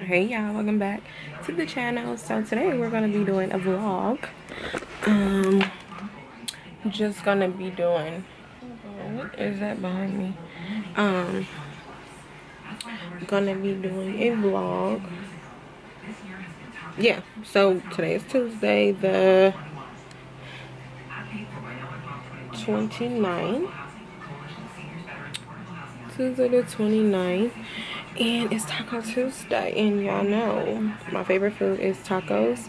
Hey y'all, welcome back to the channel. So today we're gonna be doing a vlog. Just gonna be doing, what is that behind me? Gonna be doing a vlog. Yeah, so today is Tuesday the 29th. Tuesday the 29th. And it's Taco Tuesday, and y'all know my favorite food is tacos.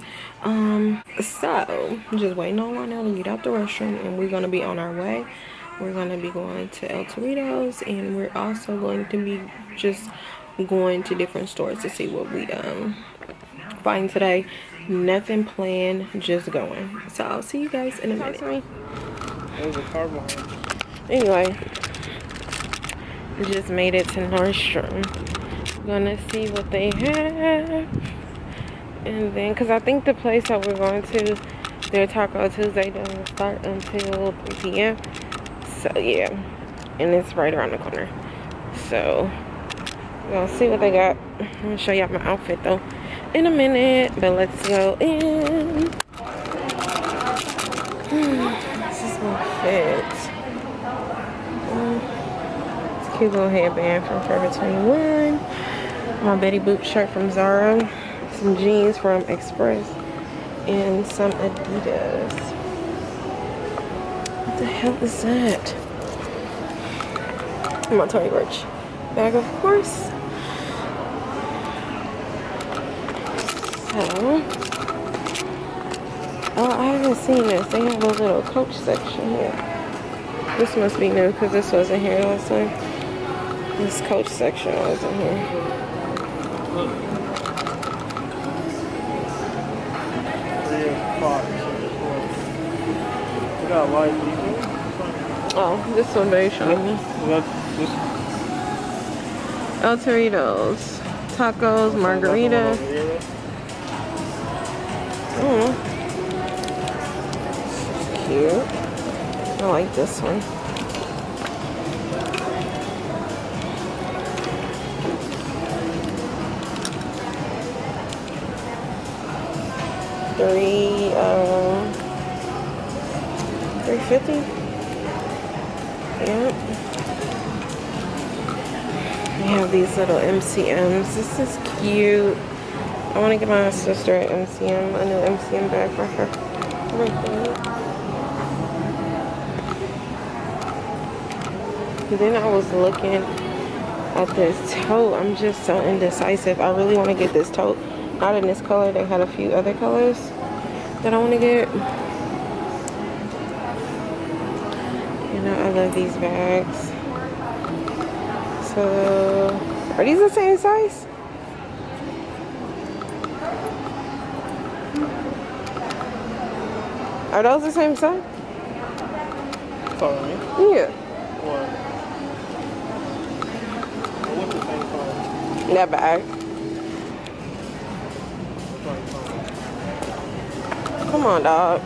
So just waiting on Lionel to get out the restroom, and we're gonna be on our way. We're gonna be going to El Torito's, and we're also going to be just going to different stores to see what we find today. Nothing planned, just going. So I'll see you guys in a minute. Anyway, just made it to Nordstrom. Gonna see what they have, and then because I think the place that we're going to, their Taco Tuesday doesn't start until 3 p.m. So yeah, and it's right around the corner. So we're gonna see what they got. I'm gonna show y'all my outfit though in a minute, but let's go in. This is my fit. Cute little headband from Forever 21. My Betty Boop shirt from Zara. Some jeans from Express. And some Adidas. What the hell is that? My Tory Burch bag, of course. So, oh, I haven't seen this. They have a little Coach section here. This must be new because this wasn't here last time. This Coach section wasn't here. Oh, this one very shiny. El Torito's. Tacos, margarita. Oh. Cute. I like this one. $350. Yep. We have these little MCMs. This is cute. I want to get my sister an MCM, a new MCM bag for her. And then I was looking at this tote. I'm just so indecisive. I really want to get this tote. Not in this color. They had a few other colors that I want to get. You know, I love these bags. So, are these the same size? Are those the same size? Sorry. Yeah. What? What's the same size? That bag. Come on, dog.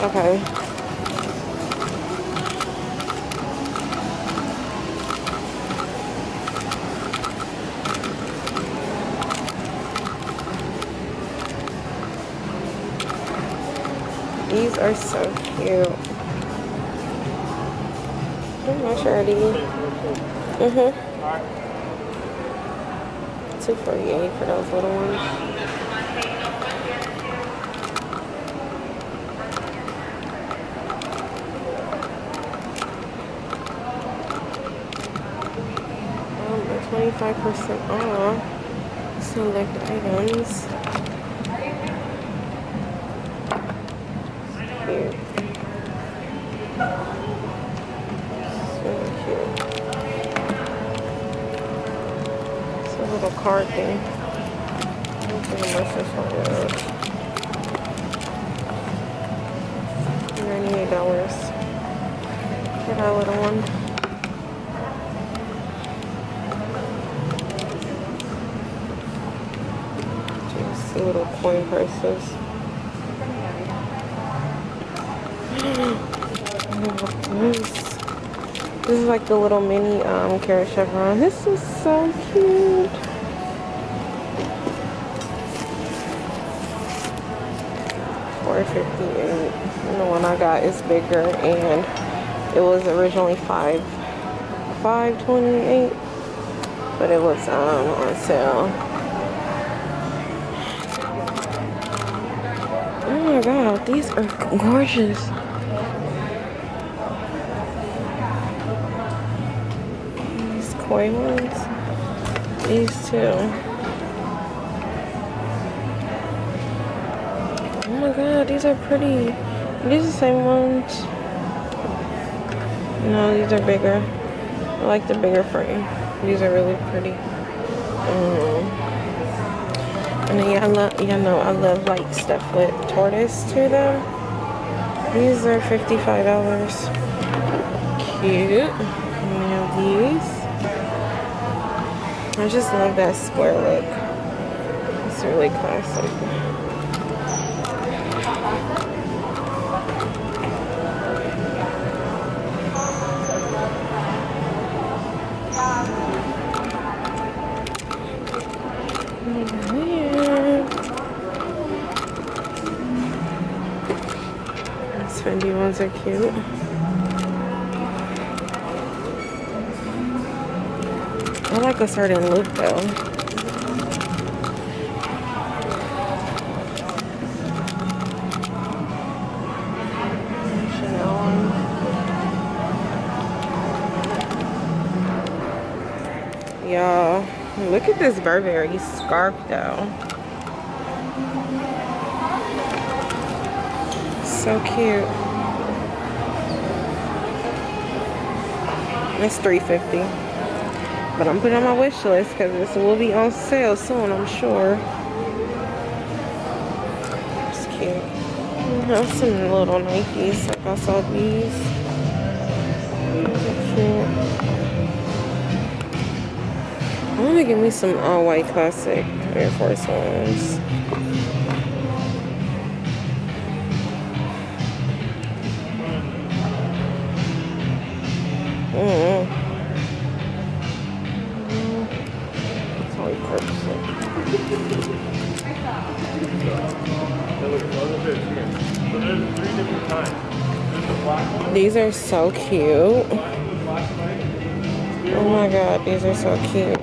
Okay. These are so cute. I'm sure these. $248 for those little ones. They're 25% off select items. Cute. Really cute. It's a little card thing. I don't think how much this one is. $98 for that little one. little coin purses. This is like the little mini carrot chevron. This is so cute. $4.58. And the one I got is bigger, and it was originally $5.28, but it was on sale. Oh my god, these are gorgeous. These koi ones. These two. Oh my god, these are pretty. Are these the same ones? No, these are bigger. I like the bigger frame. These are really pretty. And then y'all know I love like stuff with tortoise to them. These are $55. Cute. Now these. I just love that square look. It's really classic. These Fendi ones are cute. I like a certain look though. Chanel one. Y'all, look at this Burberry scarf though. So cute. It's $3.50. But I'm putting on my wish list because this will be on sale soon, I'm sure. It's cute. I have some little Nikes. Like I saw these. These are cute. I want to give me some all-white classic Air Force Ones. These are so cute. Oh my god, these are so cute.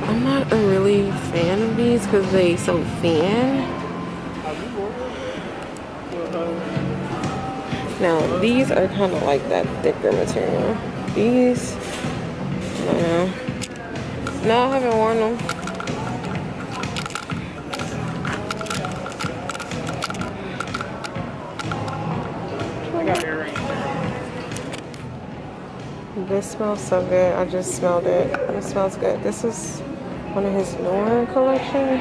I'm not a really fan of these because they so thin. Now these are kind of like that thicker material. These, no, I haven't worn them. This smells so good. I just smelled it. It smells good. This is one of his newer collection.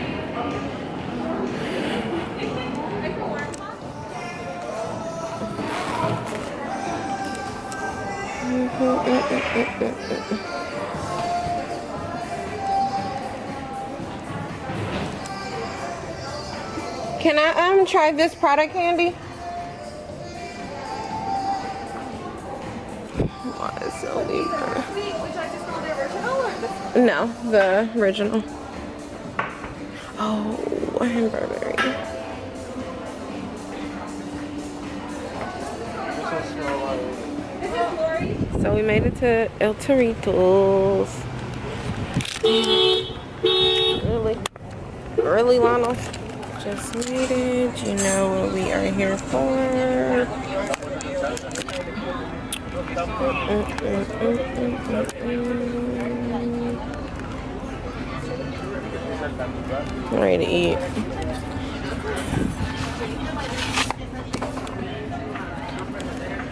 Can I try this product, Candy? No, the original. Oh, and Burberry. So we made it to El Torito's. Really, Lana? Just made it. You know what we are here for. I'm ready to eat. I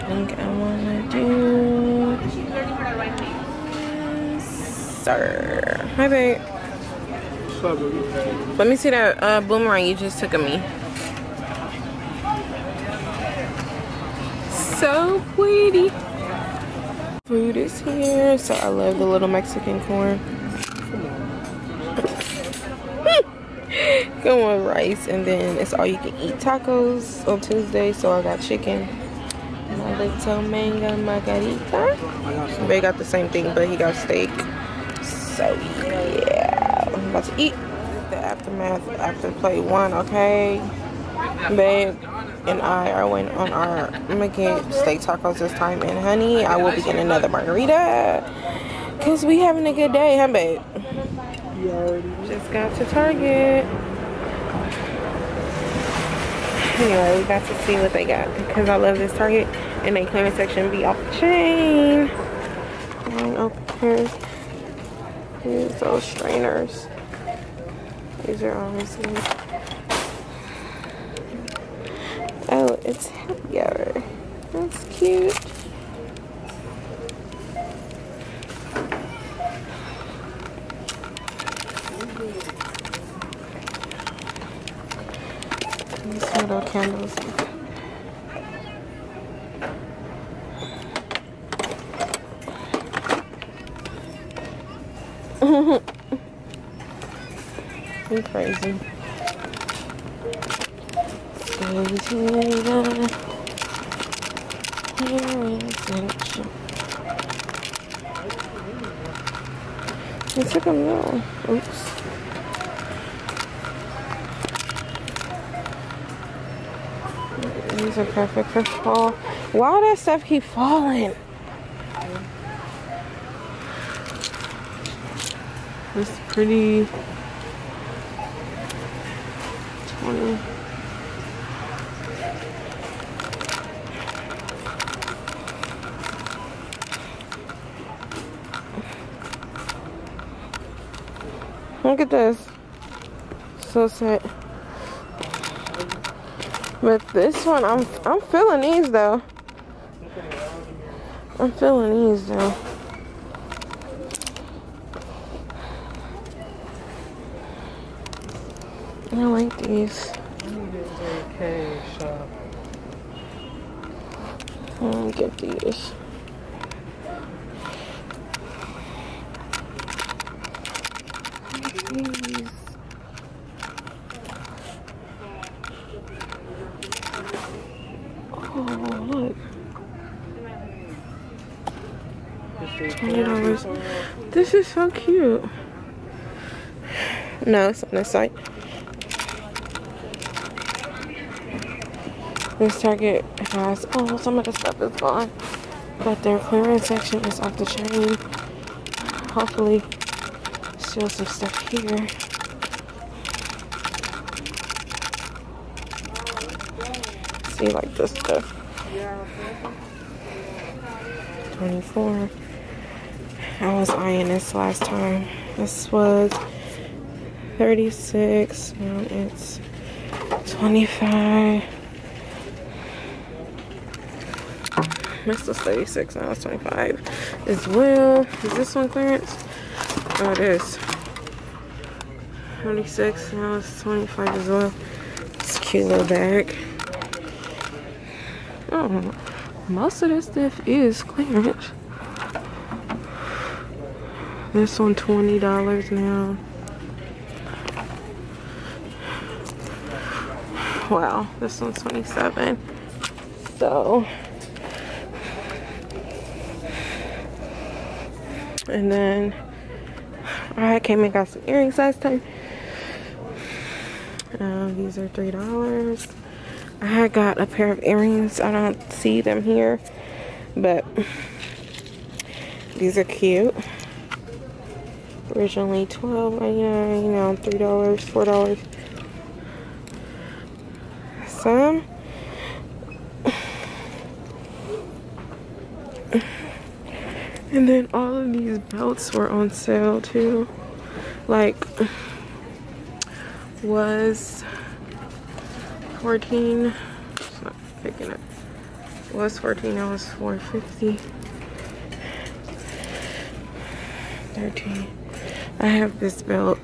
think I wanna do. Sir. Hi, babe. Let me see that boomerang you just took of me. So pretty. Food is here. So I love the little Mexican corn. going with rice, and then it's all you can eat tacos on Tuesday. So I got chicken, my little mango margarita. They got the same thing, but he got steak. So yeah, I'm about to eat. The aftermath after play one, okay? Babe and I are waiting on our, I'm gonna get steak tacos this time, and honey, I will be getting another margarita. Cause we having a good day, huh babe? Just got to Target. Anyway, we got to see what they got. Because I love this Target, and they clearance section be off the chain. Line openers. Here's those strainers. These are honestly. Oh, it's happy hour. That's cute. These little candles. You crazy. It took a little. Oops. These are perfect for fall. Why that stuff keep falling? It's pretty. 20. Look at this. So sad. But this one, I'm feeling these though. I'm feeling these though. I like these. I'll get these. These. Oh, look. $20. This is so cute. No, it's on this side. This Target has, oh, some of the stuff is gone, but their clearance section is off the chain. Hopefully, still some stuff here. See, like this stuff. 24. I was eyeing this last time. This was 36. Now it's 25. This was 36. Now it's 25 as well. Is this one clearance? Oh, it is. 36. Now it's 25 as well. It's a cute little bag. Oh, most of this stuff is clearance. This one $20 now. Wow, this one's 27. So, and then I came and got some earrings last time. These are $3. I had got a pair of earrings. I don't see them here, but these are cute. Originally $12.99, you know, $3, $4. Some. And then all of these belts were on sale too. Like, was 14. It's not picking up. Was 14. Now it's $4.50. 13. I have this belt